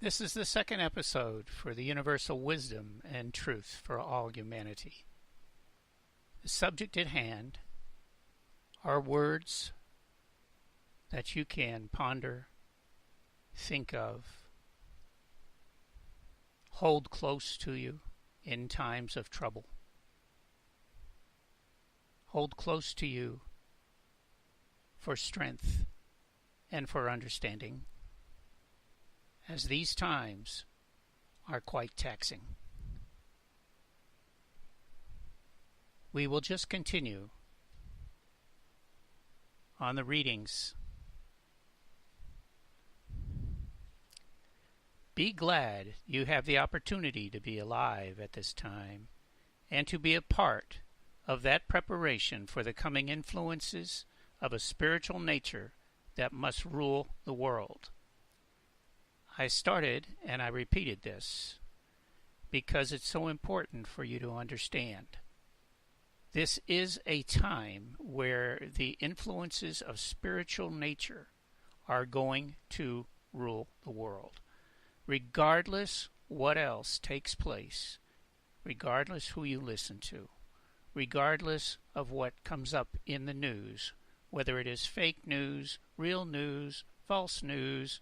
This is the second episode for the universal wisdom and truth for all humanity. The subject at hand are words that you can ponder, think of, hold close to you in times of trouble. Hold close to you for strength and for understanding, as these times are quite taxing. We will just continue on the readings. Be glad you have the opportunity to be alive at this time and to be a part of that preparation for the coming influences of a spiritual nature that must rule the world. I started and I repeated this because it's so important for you to understand. This is a time where the influences of spiritual nature are going to rule the world. Regardless what else takes place, regardless who you listen to, regardless of what comes up in the news, whether it is fake news, real news, false news,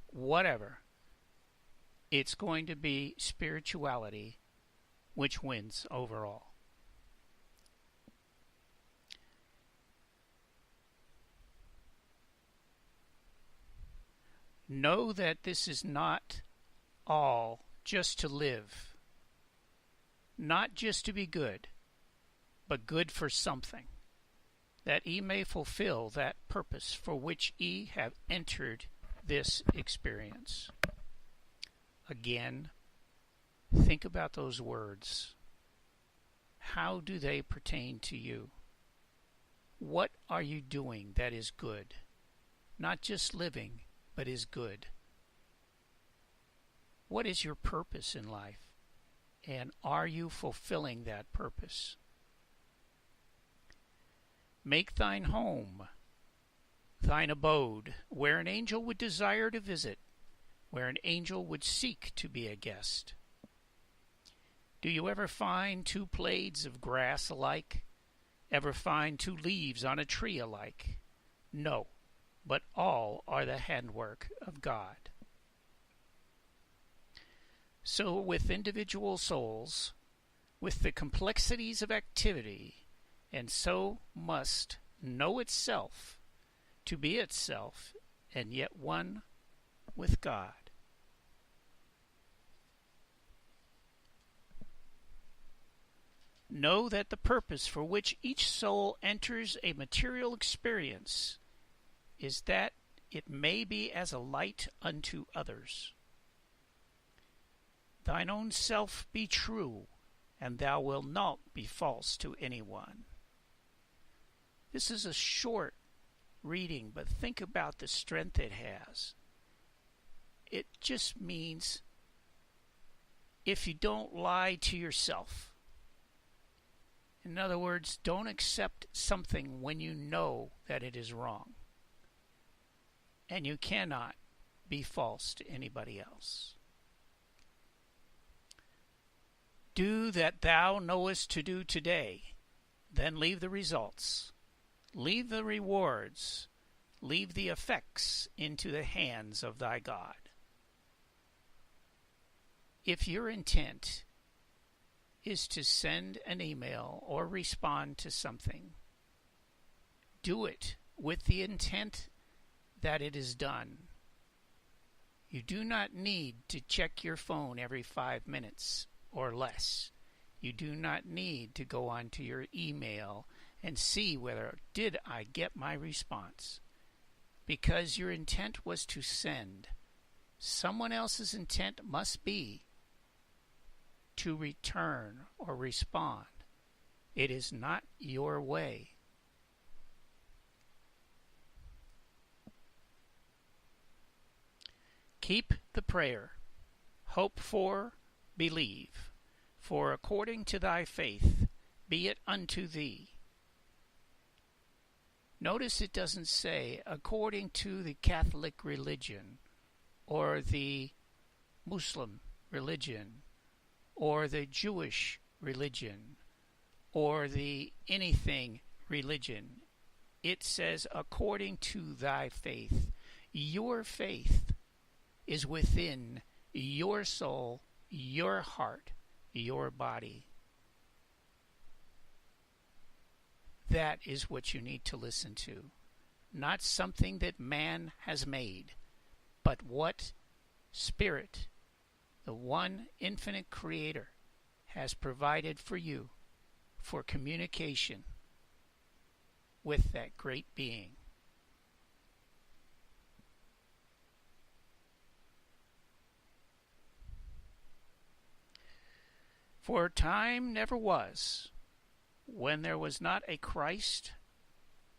whatever, it's going to be spirituality which wins overall. Know that this is not all just to live, not just to be good, but good for something, that ye may fulfill that purpose for which ye have entered this experience. Again, think about those words. How do they pertain to you? What are you doing that is good? Not just living, but is good. What is your purpose in life? And are you fulfilling that purpose? Make thine home, thine abode, where an angel would desire to visit, where an angel would seek to be a guest. Do you ever find two blades of grass alike? Ever find two leaves on a tree alike? No, but all are the handwork of God. So with individual souls, with the complexities of activity, and so must know itself to be itself, and yet one with God. Know that the purpose for which each soul enters a material experience is that it may be as a light unto others. Thine own self be true, and thou wilt not be false to anyone. This is a short reading, but think about the strength it has. It just means if you don't lie to yourself. In other words, don't accept something when you know that it is wrong. And you cannot be false to anybody else. Do that thou knowest to do today, then leave the results, leave the rewards, leave the effects into the hands of thy God. If your intent is to send an email or respond to something, do it with the intent that it is done. You do not need to check your phone every 5 minutes or less. You do not need to go onto your email and see whether did I get my response, because your intent was to send. Someone else's intent must be to return or respond. It is not your way. Keep the prayer. Hope for, believe. For according to thy faith, be it unto thee. Notice it doesn't say according to the Catholic religion or the Muslim religion, or the Jewish religion, or the anything religion. It says, according to thy faith. Your faith is within your soul, your heart, your body. That is what you need to listen to. Not something that man has made, but what Spirit, the one infinite creator, has provided for you for communication with that great being. For time never was when there was not a Christ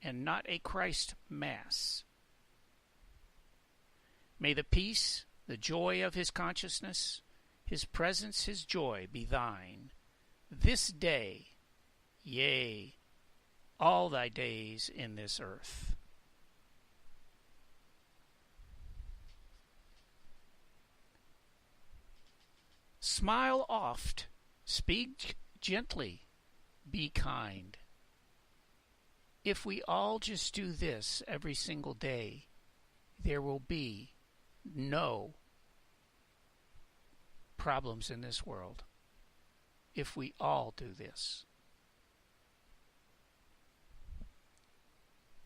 and not a Christ Mass. May the peace, the joy of his consciousness, his presence, his joy be thine, this day, yea, all thy days in this earth. Smile oft, speak gently, be kind. If we all just do this every single day, there will be no problems in this world. If we all do this.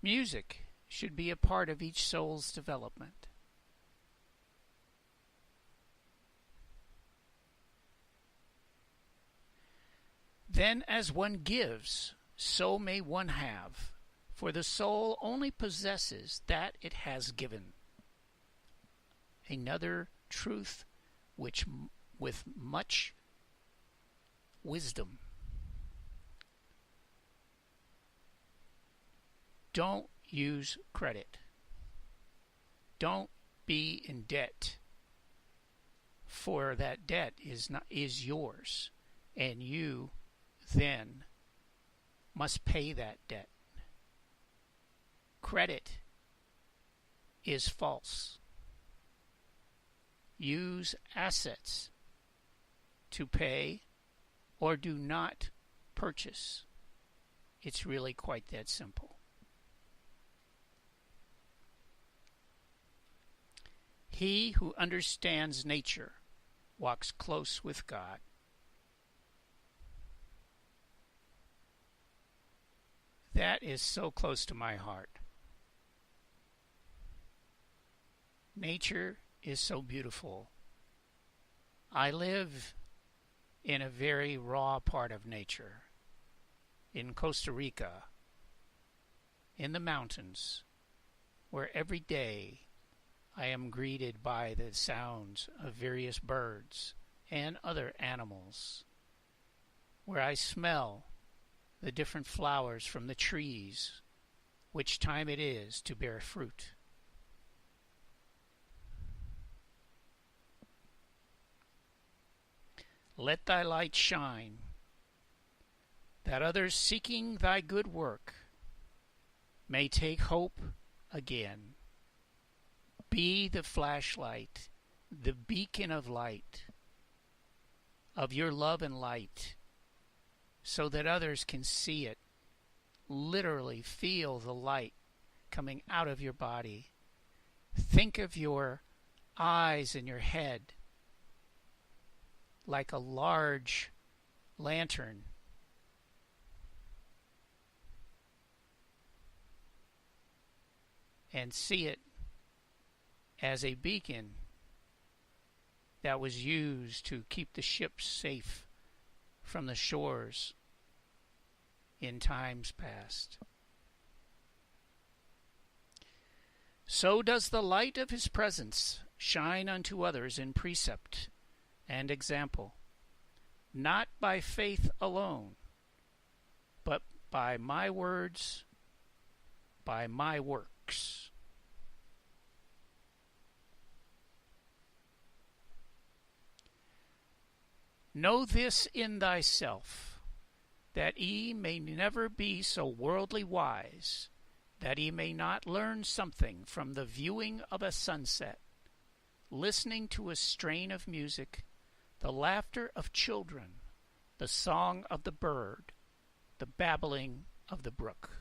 Music should be a part of each soul's development. Then as one gives, so may one have, for the soul only possesses that it has given. Another truth which with much wisdom. Don't use credit. Don't be in debt, for that debt is yours, and you then must pay that debt. Credit is false. Use assets to pay or do not purchase. It's really quite that simple. He who understands nature walks close with God. That is so close to my heart. Nature is so beautiful. I live in a very raw part of nature, in Costa Rica, in the mountains, where every day I am greeted by the sounds of various birds and other animals, where I smell the different flowers from the trees, which time it is to bear fruit. Let thy light shine, that others seeking thy good work may take hope again. Be the flashlight, the beacon of light, of your love and light, so that others can see it, literally feel the light coming out of your body. Think of your eyes and your head like a large lantern. And see it as a beacon that was used to keep the ships safe from the shores in times past. So does the light of his presence shine unto others in precept and example, not by faith alone, but by my words, by my works. Know this in thyself, that ye may never be so worldly wise, that ye may not learn something from the viewing of a sunset, listening to a strain of music, the laughter of children, the song of the bird, the babbling of the brook.